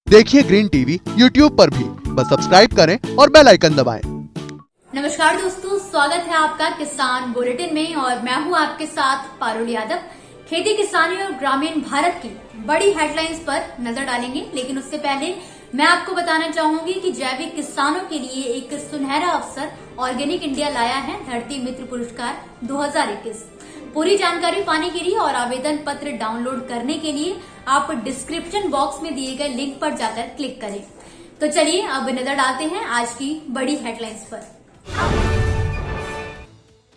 देखिए green TV YouTube पर भी, बस सब्सक्राइब करें और बेल आइकन दबाएं। नमस्कार दोस्तों, स्वागत है आपका किसान बुलेटिन में और मैं हूं आपके साथ पारुल यादव। खेती किसानी और ग्रामीण भारत की बड़ी हेडलाइंस पर नजर डालेंगे, लेकिन उससे पहले मैं आपको बताना चाहूंगी कि जैविक किसानों के लिए एक सुनहरा अवसर ऑर्गेनिक इंडिया लाया है धरती मित्र पुरस्कार 2021। पूरी जानकारी पाने के लिए और आवेदन पत्र डाउनलोड करने के लिए आप डिस्क्रिप्शन बॉक्स में दिए गए लिंक पर जाकर क्लिक करें। तो चलिए अब नजर डालते हैं आज की बड़ी हेडलाइंस पर।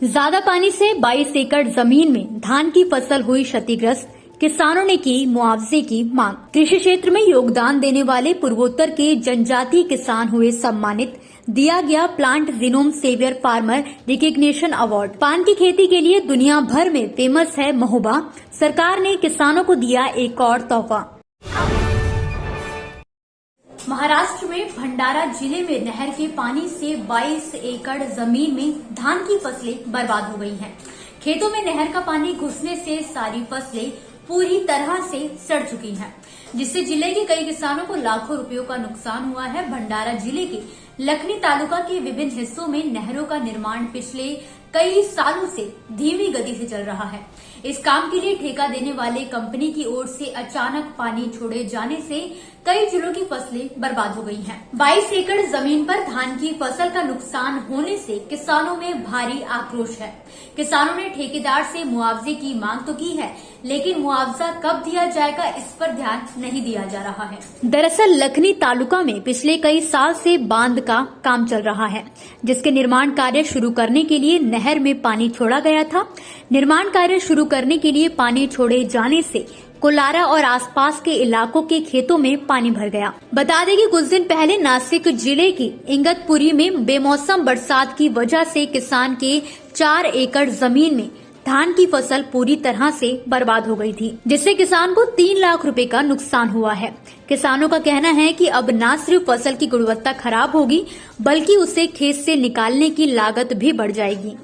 ज्यादा पानी से 22 एकड़ जमीन में धान की फसल हुई क्षतिग्रस्त, किसानों ने की मुआवजे की मांग। कृषि क्षेत्र में योगदान देने वाले पूर्वोत्तर के जनजातीय किसान हुए सम्मानित, दिया गया plant genome saviour farmer recognition award. पान की खेती के लिए दुनिया भर में फेमस है महोबा, सरकार ने किसानों को दिया एक और तोहफा। महाराष्ट्र में भंडारा जिले में नहर के पानी से 22 एकड़ जमीन में धान की फसलें बर्बाद हो गई हैं। खेतों में नहर का पानी घुसने से सारी फसलें पूरी तरह से सड़ चुकी हैं, जिससे जिले के कई किसानों को लाखों रुपयों का नुकसान हुआ है। भंडारा जिले के लखनी तालुका के विभिन्न हिस्सों में नहरों का निर्माण पिछले कई सालों से धीमी गति से चल रहा है। इस काम के लिए ठेका देने वाले कंपनी की ओर से अचानक पानी छोड़े जाने से कई जिलों की फसलें बर्बाद हो गई हैं। 22 एकड़ जमीन पर धान की फसल का नुकसान होने से किसानों में भारी आक्रोश है। किसानों ने ठेकेदार से मुआवजे की मांग तो की है, लेकिन मुआवजा कब दिया जाएगा इस पर ध्यान नहीं दिया जा रहा है। दरअसल लखनी तालुका में पिछले कई साल से बांध का काम चल रहा है, जिसके निर्माण कार्य शुरू करने के लिए नहर में पानी छोड़ा गया था। निर्माण कार्य शुरू करने के लिए पानी छोड़े जाने से कोलारा और आसपास के इलाकों के खेतों में पानी भर गया। बता दें कि कुछ दिन पहले नासिक जिले की इंगतपुरी में बेमौसम बरसात की वजह से किसान के 4 एकड़ जमीन में धान की फसल पूरी तरह से बर्बाद हो गई थी, जिससे किसान को 3 लाख रुपए का नुकसान हुआ है। किसानों का कहना है कि अब न सिर्फ फसल की गुणवत्ता खराब होगी, बल्कि उसे खेत से निकालने की लागत भी बढ़ जाएगी।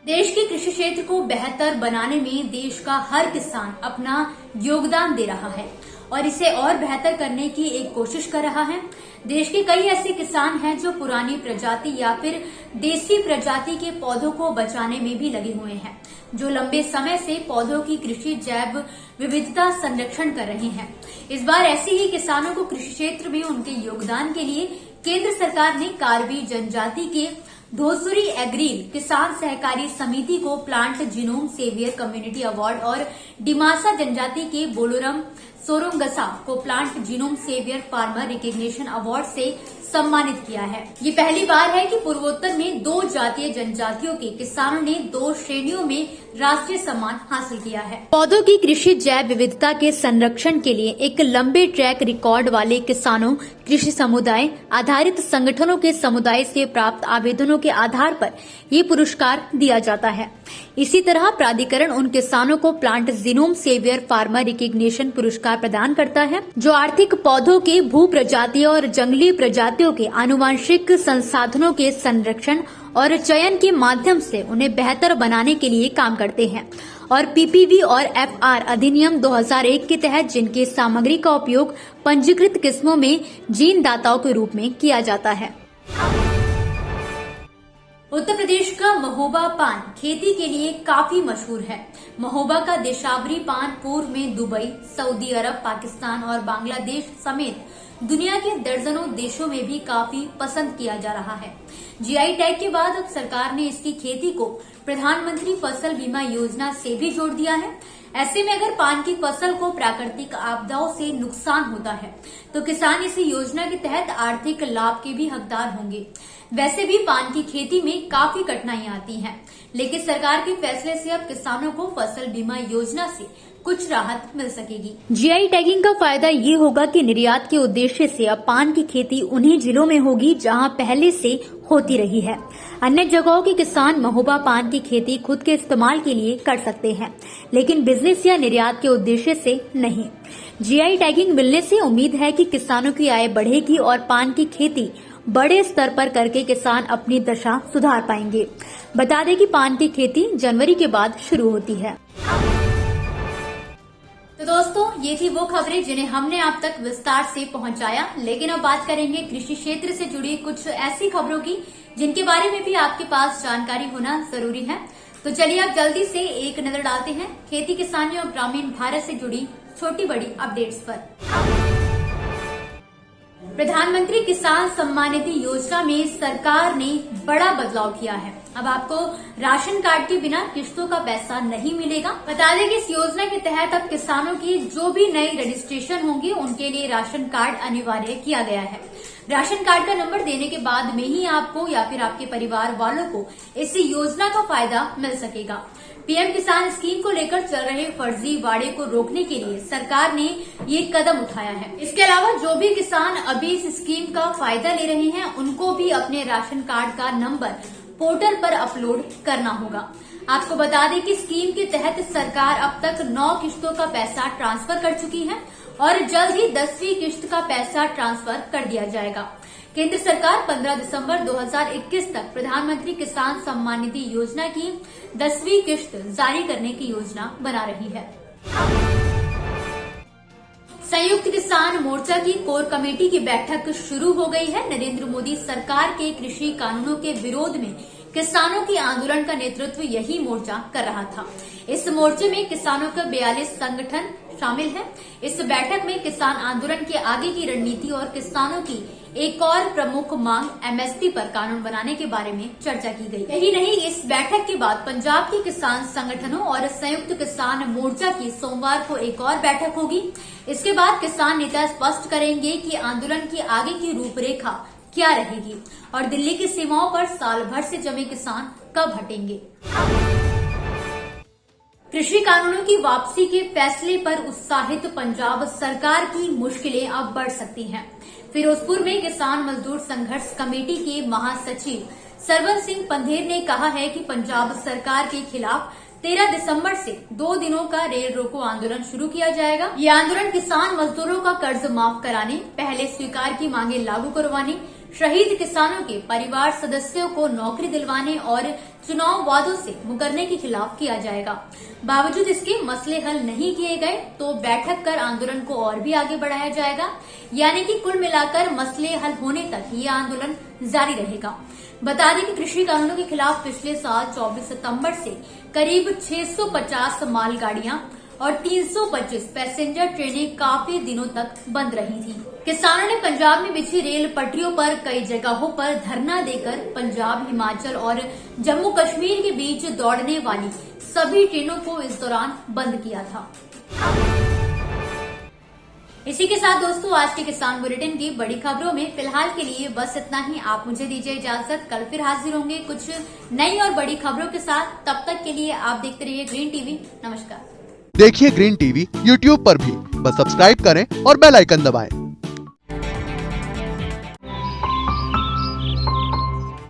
देश के कृषि क्षेत्र को बेहतर बनाने में देश का हर किसान अपना योगदान दे रहा है और इसे और बेहतर करने की एक कोशिश कर रहा है। देश के कई ऐसे किसान हैं जो पुरानी प्रजाति या फिर देसी प्रजाति के पौधों को बचाने में भी लगे हुए हैं, जो लंबे समय से पौधों की कृषि जैव विविधता संरक्षण कर रहे हैं। इस बार ऐसे ही किसानों को कृषि क्षेत्र में उनके योगदान के लिए केंद्र सरकार ने कार्बी जनजाति के धोसुरी एग्रील किसान सहकारी समिति को plant genome saviour community award और डिमासा जनजाति के बोलोरम सोरोंगसा को plant genome saviour farmer recognition award से सम्मानित किया है। ये पहली बार है कि पूर्वोत्तर में 2 जातीय जनजातियों के किसानों ने 2 श्रेणियों में राष्ट्रीय सम्मान हासिल किया है। पौधों की कृषि जैव विविधता के संरक्षण के लिए एक लंबे ट्रैक रिकॉर्ड वाले किसानों, कृषि समुदाय आधारित संगठनों के समुदाय से प्राप्त आवेदनों के आधार पर ये पुरस्कार दिया जाता है। इसी तरह प्राधिकरण उन किसानों को plant genome saviour farmer recognition पुरस्कार प्रदान करता है, जो आर्थिक पौधों के भू प्रजातियों और जंगली प्रजातियों के आनुवंशिक संसाधनों के संरक्षण और चयन के माध्यम से उन्हें बेहतर बनाने के लिए काम करते हैं। और पीपीवी और एफआर अधिनियम 2001 के तहत जिनकी सामग्री का उपयोग पंजीकृत किस्मों में जीन दाताओं के रूप में किया जाता है। उत्तर प्रदेश का महोबा पान खेती के लिए काफी मशहूर है। महोबा का देशावरी पान पूर्व में दुबई, सऊदी अरब, पाकिस्तान और बांग्लादेश समेत दुनिया के दर्जनों देशों में भी काफी पसंद किया जा रहा है। जीआई टैग के बाद अब सरकार ने इसकी खेती को प्रधानमंत्री फसल बीमा योजना से भी जोड़ दिया है। ऐसे में अगर पान की फसल को प्राकृतिक आपदाओं से नुकसान होता है तो किसान इस योजना के तहत आर्थिक लाभ के भी हकदार होंगे। वैसे भी पान की खेती में काफी कठिनाइयां आती हैं, लेकिन सरकार के फैसले से अब किसानों को फसल बीमा योजना से कुछ राहत मिल सकेगी। जीआई टैगिंग का फायदा ये होगा कि निर्यात के उद्देश्य से अब पान की खेती उन्हीं जिलों में होगी जहां पहले से होती रही है। अन्य जगहों के किसान महोबा पान की खेती खुद के इस्तेमाल के लिए कर सकते हैं, लेकिन बिजनेस या निर्यात के उद्देश्य से नहीं। जीआई टैगिंग मिलने से उम्मीद है कि किसानों की आय बढ़ेगी और पान की खेती बड़े स्तर पर करके किसान अपनी दशा सुधार पाएंगे। बता दें कि पान की खेती जनवरी के बाद शुरू होती है। तो दोस्तों, ये थी वो खबरें जिन्हें हमने आप तक विस्तार से पहुंचाया। लेकिन अब बात करेंगे कृषि क्षेत्र से जुड़ी कुछ ऐसी खबरों की जिनके बारे में भी आपके पास जानकारी होना जरूरी है। तो चलिए आप जल्दी से एक नजर डालते हैं खेती किसानी और ग्रामीण भारत से जुड़ी छोटी बड़ी अपडेट्स पर। प्रधानमंत्री किसान सम्मान निधि योजना में सरकार ने बड़ा बदलाव किया है। अब आपको राशन कार्ड के बिना किश्तों का पैसा नहीं मिलेगा। बता दें कि इस योजना के तहत अब किसानों की जो भी नई रजिस्ट्रेशन होंगी उनके लिए राशन कार्ड अनिवार्य किया गया है। राशन कार्ड का नंबर देने के बाद में ही आपको या फिर आपके परिवार वालों को इस योजना का फायदा मिल सकेगा। पीएम किसान स्कीम को लेकर चल रहे फर्जीवाड़े को रोकने के लिए सरकार ने ये कदम उठाया है। इसके अलावा जो भी किसान अभी इस स्कीम का फायदा ले रहे हैं उनको भी अपने राशन कार्ड का नंबर पोर्टल पर अपलोड करना होगा। आपको बता दें कि स्कीम के तहत सरकार अब तक 9 किश्तों का पैसा ट्रांसफर कर चुकी है और जल्द ही 10वीं किश्त का पैसा ट्रांसफर कर दिया जाएगा। केंद्र सरकार 15 दिसंबर 2021 तक प्रधानमंत्री किसान सम्मान निधि योजना की 10वीं किश्त जारी करने की योजना बना रही है। संयुक्त किसान मोर्चा की कोर कमेटी की बैठक शुरू हो गई है। नरेंद्र मोदी सरकार के कृषि कानूनों के विरोध में किसानों के आंदोलन का नेतृत्व यही मोर्चा कर रहा था। इस मोर्चे में किसानों के 42 संगठन शामिल हैं। इस बैठक में किसान आंदोलन के आगे की रणनीति और किसानों की एक और प्रमुख मांग एमएसपी पर कानून बनाने के बारे में चर्चा की गई। यही नहीं, इस बैठक के बाद पंजाब के किसान संगठनों और संयुक्त किसान मोर्चा की सोमवार को एक और बैठक होगी। इसके बाद किसान नेता स्पष्ट करेंगे कि आंदोलन की आगे की रूपरेखा क्या रहेगी और दिल्ली की सीमाओं पर साल भर से जमे किसान कब हटेंगे। कृषि कानूनों की वापसी के फैसले पर उत्साहित पंजाब सरकार की मुश्किलें अब बढ़ सकती हैं। फिरोजपुर में किसान मजदूर संघर्ष कमेटी के महासचिव सरवन सिंह पंधेर ने कहा है कि पंजाब सरकार के खिलाफ 13 दिसंबर से 2 दिनों का रेल रोको आंदोलन शुरू किया जाएगा। ये आंदोलन किसान मजदूरों का कर्ज माफ कराने, पहले स्वीकार की मांगे लागू करवाने, शहीद किसानों के परिवार सदस्यों को नौकरी दिलवाने और चुनाव वादों से मुकरने के खिलाफ किया जाएगा। बावजूद इसके मसले हल नहीं किए गए तो बैठक कर आंदोलन को और भी आगे बढ़ाया जाएगा। यानी कि कुल मिलाकर मसले हल होने तक ये आंदोलन जारी रहेगा। बता दें कि कृषि कानूनों के खिलाफ पिछले साल 24 सितंबर से करीब 650 मालगाड़ियां और 325 पैसेंजर ट्रेनें काफी दिनों तक बंद रही थी। किसानों ने पंजाब में बिछी रेल पटरियों पर कई जगहों पर धरना देकर पंजाब, हिमाचल और जम्मू कश्मीर के बीच दौड़ने वाली सभी ट्रेनों को इस दौरान बंद किया था। इसी के साथ दोस्तों आज के किसान बुलेटिन की बड़ी खबरों में फिलहाल के लिए बस इतना ही। आप मुझे दीजिए इजाजत, कल फिर हाजिर होंगे कुछ नई और बड़ी खबरों के साथ। तब तक के लिए आप देखते रहिए ग्रीन टीवी। नमस्कार। देखिए ग्रीन टीवी YouTube पर भी, बस सब्सक्राइब करें और बेल आइकन दबाएं।